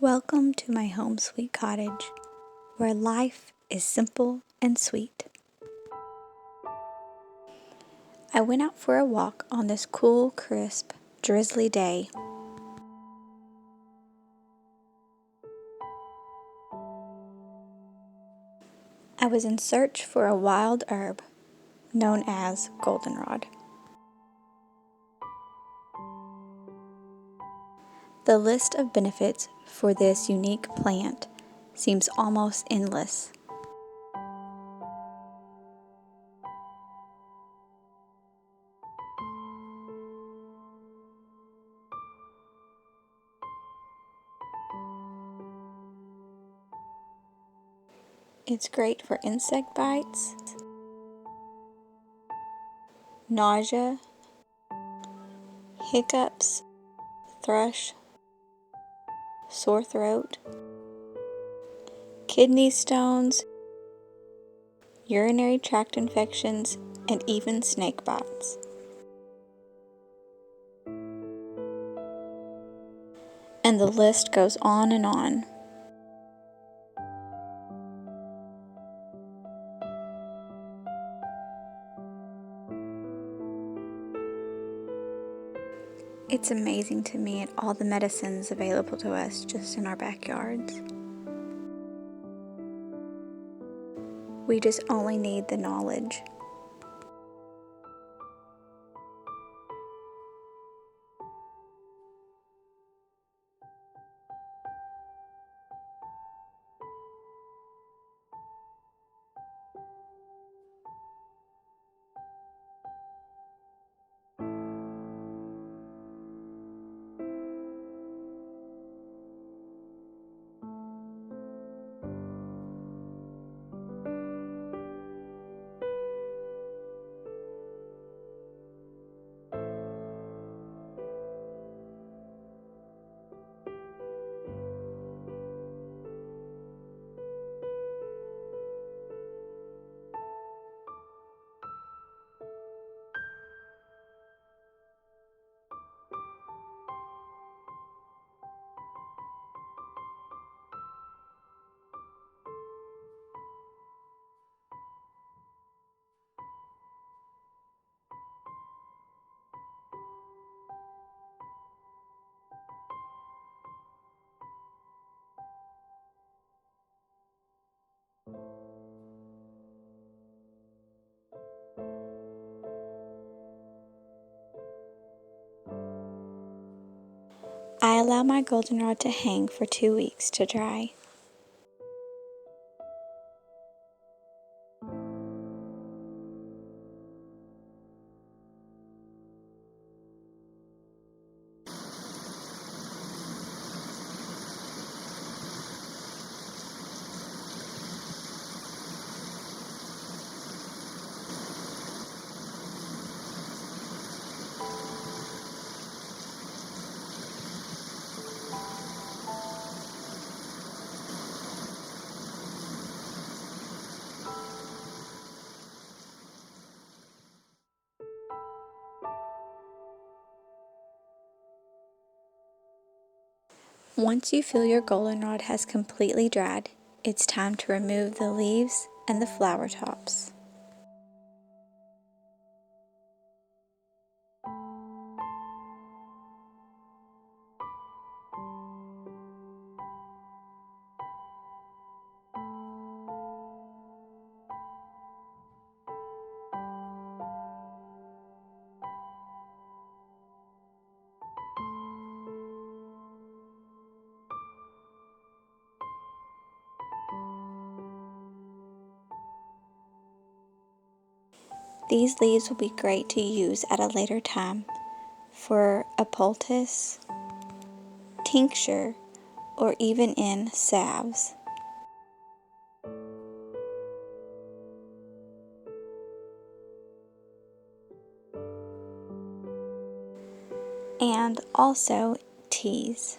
Welcome to my home sweet cottage, where life is simple and sweet. I went out for a walk on this cool, crisp, drizzly day. I was in search for a wild herb known as goldenrod. The list of benefits for this unique plant seems almost endless. It's great for insect bites, nausea, hiccups, thrush, sore throat, kidney stones, urinary tract infections, and even snake bites. And the list goes on and on. It's amazing to me at all the medicines available to us just in our backyards. We just only need the knowledge. I allow my goldenrod to hang for 2 weeks to dry. Once you feel your goldenrod has completely dried, it's time to remove the leaves and the flower tops. These leaves will be great to use at a later time for a poultice, tincture, or even in salves. And also teas.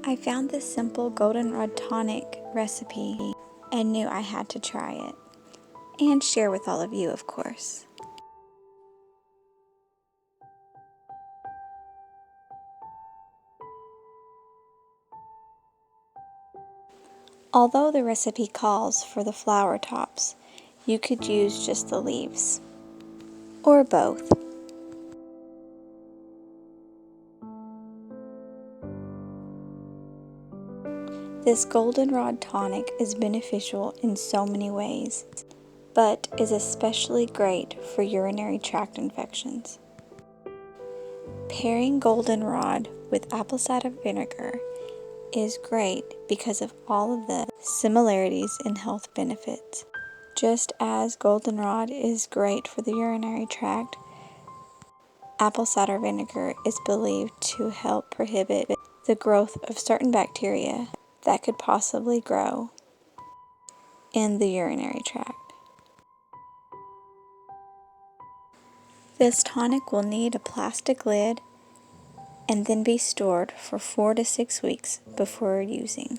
I found this simple Goldenrod Tonic recipe and knew I had to try it and share with all of you, of course. Although the recipe calls for the flower tops, you could use just the leaves, or both. This Goldenrod Tonic is beneficial in so many ways, but is especially great for urinary tract infections. Pairing goldenrod with apple cider vinegar is great because of all of the similarities in health benefits. Just as goldenrod is great for the urinary tract, apple cider vinegar is believed to help prohibit the growth of certain bacteria that could possibly grow in the urinary tract. This tonic will need a plastic lid and then be stored for 4 to 6 weeks before using.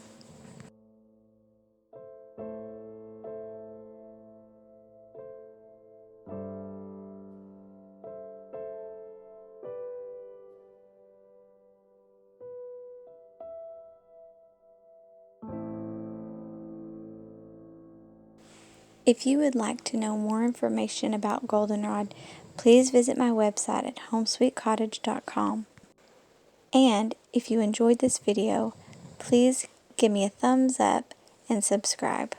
If you would like to know more information about goldenrod, please visit my website at homesweetcottage.com. And if you enjoyed this video, please give me a thumbs up and subscribe.